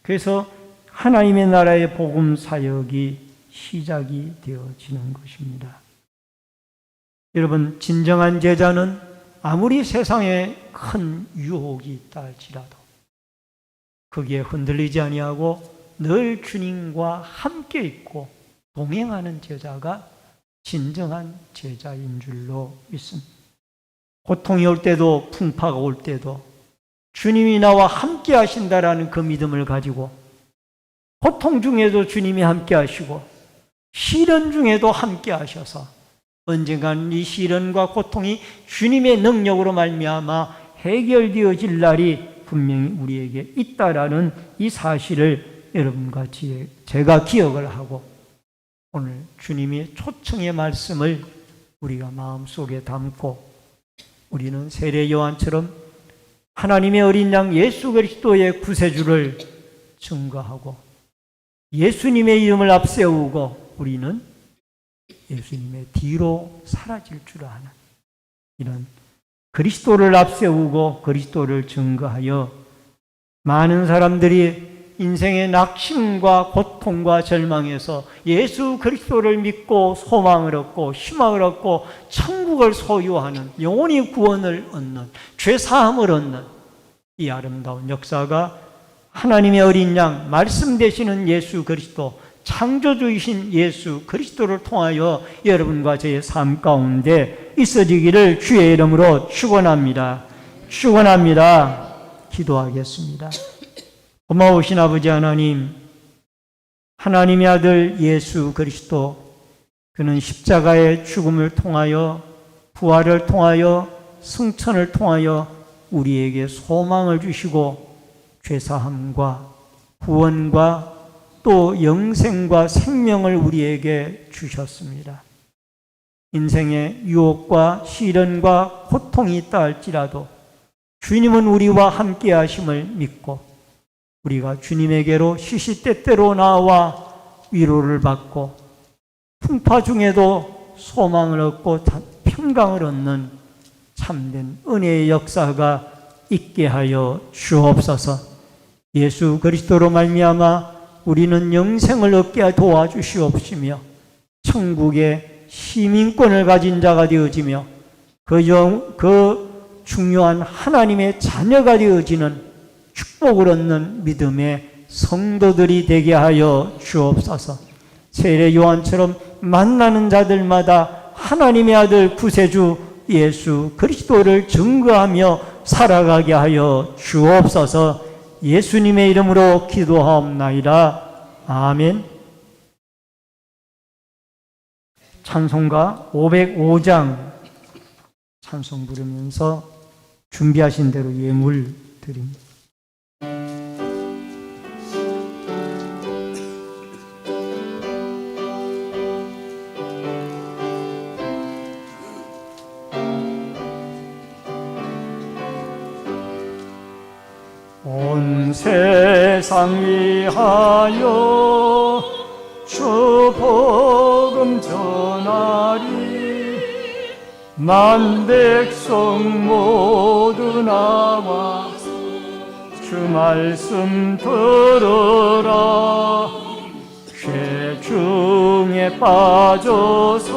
그래서 하나님의 나라의 복음 사역이 시작이 되어지는 것입니다. 여러분, 진정한 제자는 아무리 세상에 큰 유혹이 있다 할지라도 거기에 흔들리지 아니하고 늘 주님과 함께 있고 동행하는 제자가 진정한 제자인 줄로 믿습니다. 고통이 올 때도 풍파가 올 때도 주님이 나와 함께 하신다라는 그 믿음을 가지고 고통 중에도 주님이 함께 하시고 시련 중에도 함께 하셔서 언젠가는 이 시련과 고통이 주님의 능력으로 말미암아 해결되어질 날이 분명히 우리에게 있다라는 이 사실을 여러분과 제가 기억을 하고 오늘 주님의 초청의 말씀을 우리가 마음속에 담고 우리는 세례 요한처럼 하나님의 어린 양 예수 그리스도의 구세주를 증거하고 예수님의 이름을 앞세우고 우리는 예수님의 뒤로 사라질 줄 아는 이런 그리스도를 앞세우고 그리스도를 증거하여 많은 사람들이 인생의 낙심과 고통과 절망에서 예수 그리스도를 믿고 소망을 얻고 희망을 얻고 천국을 소유하는 영원히 구원을 얻는 죄사함을 얻는 이 아름다운 역사가 하나님의 어린 양 말씀 되시는 예수 그리스도 창조주이신 예수 그리스도를 통하여 여러분과 저의 삶 가운데 있어지기를 주의 이름으로 축원합니다. 축원합니다. 기도하겠습니다. 고마우신 아버지 하나님, 하나님의 아들 예수 그리스도, 그는 십자가의 죽음을 통하여, 부활을 통하여, 승천을 통하여 우리에게 소망을 주시고 죄사함과 구원과 또 영생과 생명을 우리에게 주셨습니다. 인생의 유혹과 시련과 고통이 있다 할지라도 주님은 우리와 함께 하심을 믿고 우리가 주님에게로 시시때때로 나와 위로를 받고 풍파 중에도 소망을 얻고 평강을 얻는 참된 은혜의 역사가 있게 하여 주옵소서. 예수 그리스도로 말미암아 우리는 영생을 얻게 도와주시옵시며 천국의 시민권을 가진 자가 되어지며 그 중요한 하나님의 자녀가 되어지는 축복을 얻는 믿음의 성도들이 되게 하여 주옵소서. 세례 요한처럼 만나는 자들마다 하나님의 아들 구세주 예수 그리스도를 증거하며 살아가게 하여 주옵소서. 예수님의 이름으로 기도하옵나이다. 아멘. 찬송가 505장 찬송 부르면서 준비하신 대로 예물 드립니다. 온 세상 위하여 주 복음 전하리. 만 백성 모두 나와 주 말씀 들으라. 죄 중에 빠져서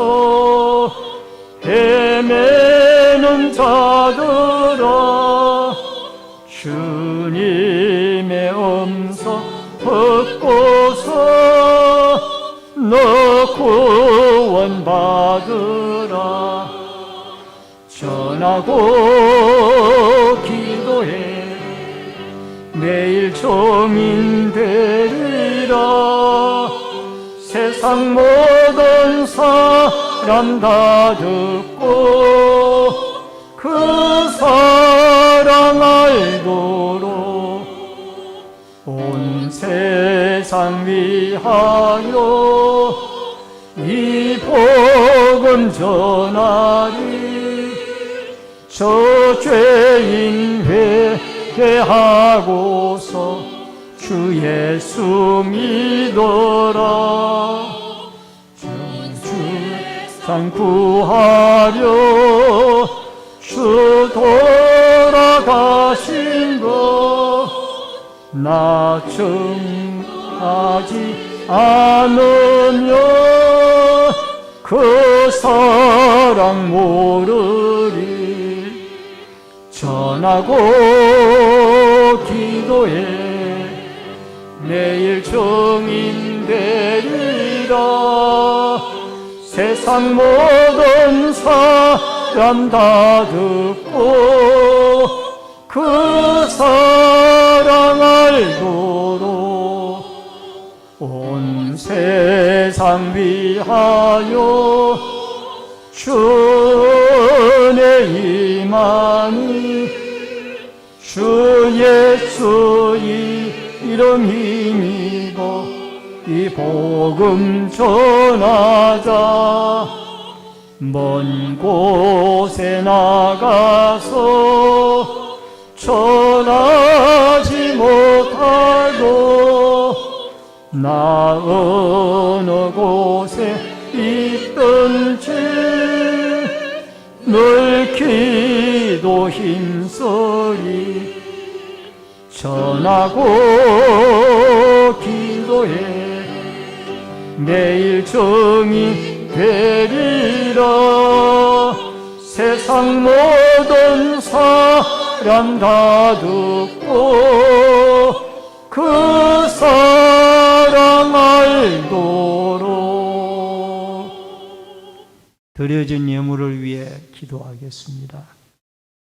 헤매는 자들아, 주님의 음성 듣고서 너 구원받으라. 전하고 기도해 매일 정인 되리라. 세상 모든 사람 다 듣고 그 사랑 알도록 온 세상 위하여 이 복음 전하리. 저 죄인 회개하고서 주 예수 믿어라. 주 상 구하려 주 돌아가신 것 나 증하지 않으면 그 사랑 모르리. 전하고 기도해 매일 정인 되리라. 세상 모든 사람 다 듣고 그 사랑 알도록 온 세상 위하여 주의 임하니. 주 예수 이름 힘입어 이 복음 전하자. 먼 곳에 나가서 전하지 못하고 나 어느 곳에 있든지 늘 기도 힘쓰리. 전하고 기도해 매일 정이 되리라. 세상 모든 사람 다 듣고 그 사랑 알 살도록. 드려진 예물을 위해 기도하겠습니다.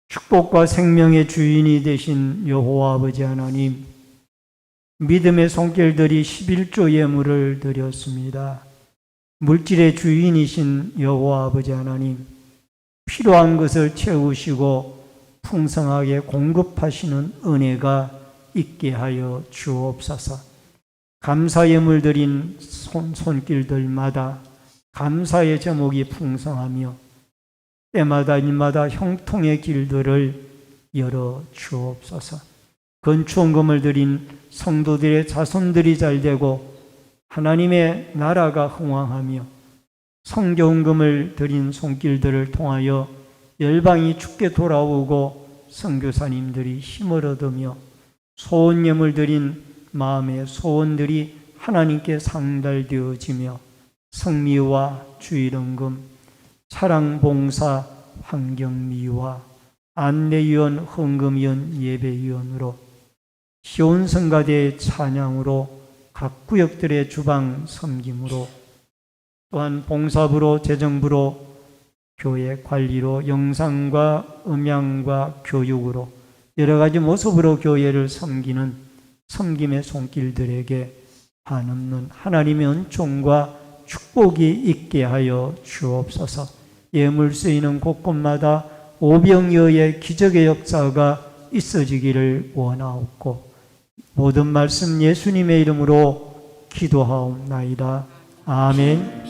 축복과 생명의 주인이 되신 여호와 아버지 하나님, 믿음의 손길들이 11조 예물을 드렸습니다. 물질의 주인이신 여호와 아버지 하나님, 필요한 것을 채우시고 풍성하게 공급하시는 은혜가 있게 하여 주옵소서. 감사 예물 드린 손길들마다 감사의 제목이 풍성하며 때마다 일마다 형통의 길들을 열어 주옵소서. 건축원금을 드린 성도들의 자손들이 잘되고 하나님의 나라가 흥왕하며 성교원금을 드린 손길들을 통하여 열방이 주께 돌아오고 선교사님들이 힘을 얻으며 소원예물 드린 마음의 소원들이 하나님께 상달되어지며 성미와 주일원금, 사랑봉사, 환경미화, 안내위원, 헌금위원, 예배위원으로 시온성가대의 찬양으로 각 구역들의 주방 섬김으로 또한 봉사부로, 재정부로, 교회 관리로, 영상과 음향과 교육으로 여러 가지 모습으로 교회를 섬기는 섬김의 손길들에게 한없는 하나님의 은총과 축복이 있게 하여 주옵소서. 예물 쓰이는 곳곳마다 오병이어의 기적의 역사가 있어지기를 원하옵고 모든 말씀 예수님의 이름으로 기도하옵나이다. 아멘.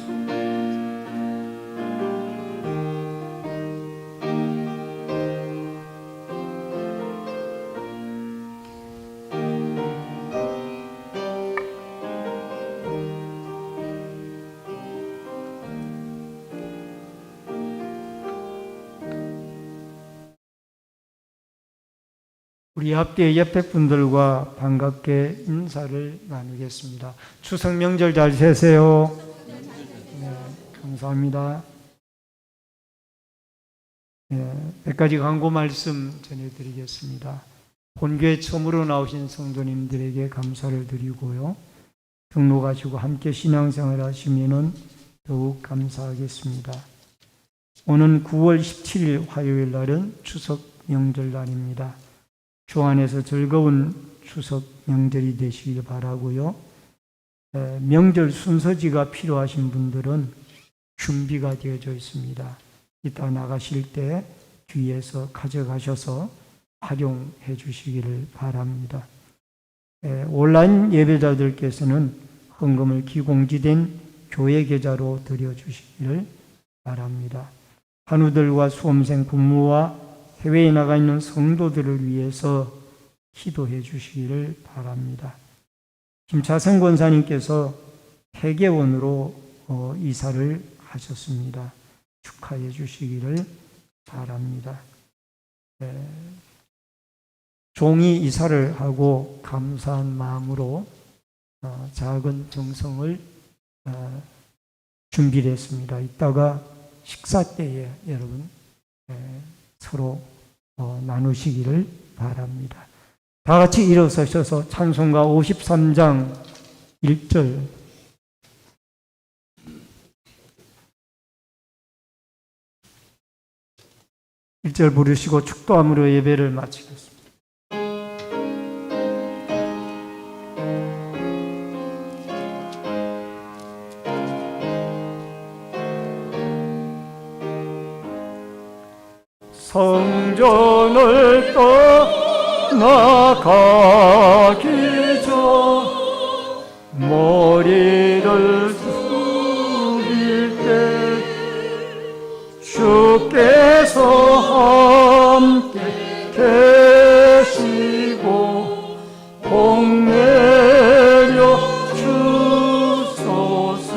우리 앞뒤 옆에 분들과 반갑게 인사를 나누겠습니다. 추석 명절 잘 되세요. 네, 감사합니다. 네, 몇 가지 광고 말씀 전해드리겠습니다. 본교회 처음으로 나오신 성도님들에게 감사를 드리고요. 등록하시고 함께 신앙생활 하시면 더욱 감사하겠습니다. 오는 9월 17일 화요일 날은 추석 명절날입니다. 주 안에서 즐거운 추석 명절이 되시길 바라고요. 명절 순서지가 필요하신 분들은 준비가 되어져 있습니다. 이따 나가실 때 뒤에서 가져가셔서 활용해 주시기를 바랍니다. 온라인 예배자들께서는 헌금을 기공지된 교회 계좌로 드려주시기를 바랍니다. 한우들과 수험생 부모와 해외에 나가 있는 성도들을 위해서 기도해 주시기를 바랍니다. 김차성 권사님께서 회계원으로 이사를 하셨습니다. 축하해 주시기를 바랍니다. 종이 이사를 하고 감사한 마음으로 작은 정성을 준비를 했습니다. 이따가 식사 때에 여러분 서로 나누시기를 바랍니다. 다 같이 일어서셔서 찬송가 53장 1절 부르시고 축도함으로 예배를 마치겠습니다. 성전을 떠나가기 전 머리를 숙일 때 주께서 함께 계시고 복내려 주소서.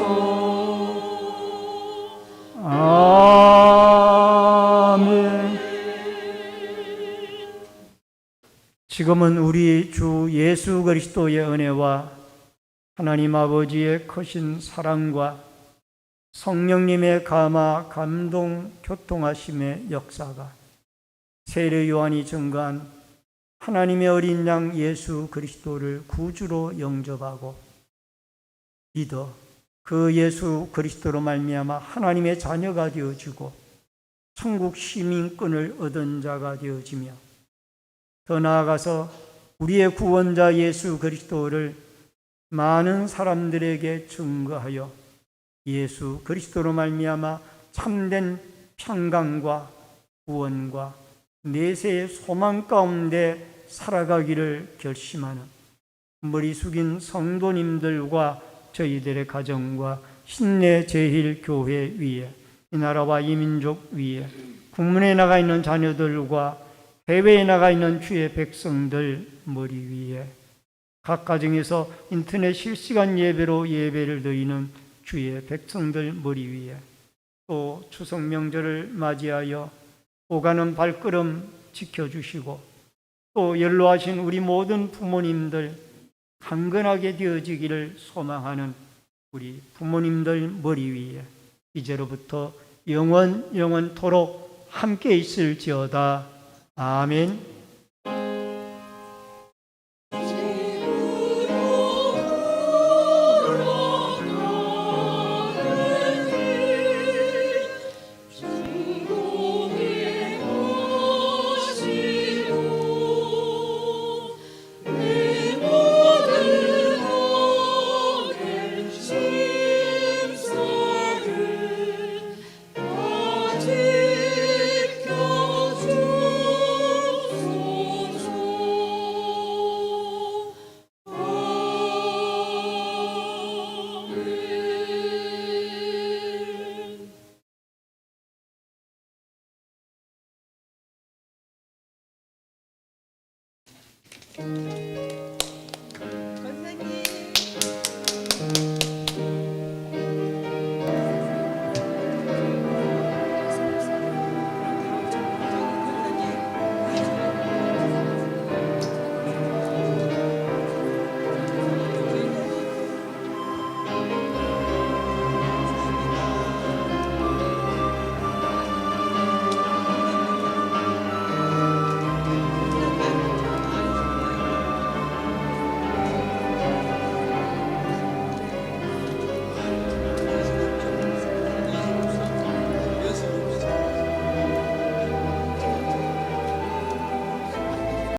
지금은 우리 주 예수 그리스도의 은혜와 하나님 아버지의 크신 사랑과 성령님의 감화, 감동, 교통하심의 역사가 세례 요한이 증거한 하나님의 어린 양 예수 그리스도를 구주로 영접하고 믿어 그 예수 그리스도로 말미암아 하나님의 자녀가 되어지고 천국 시민권을 얻은 자가 되어지며 더 나아가서 우리의 구원자 예수 그리스도를 많은 사람들에게 증거하여 예수 그리스도로 말미암아 참된 평강과 구원과 내세의 소망 가운데 살아가기를 결심하는 머리 숙인 성도님들과 저희들의 가정과 신내 제일교회 위에 이 나라와 이 민족 위에 국문에 나가 있는 자녀들과 해외에 나가 있는 주의 백성들 머리 위에 각 가정에서 인터넷 실시간 예배로 예배를 드리는 주의 백성들 머리 위에 또 추석 명절을 맞이하여 오가는 발걸음 지켜주시고 또 연로하신 우리 모든 부모님들 강건하게 되어지기를 소망하는 우리 부모님들 머리 위에 이제로부터 영원토록 함께 있을지어다. 아멘.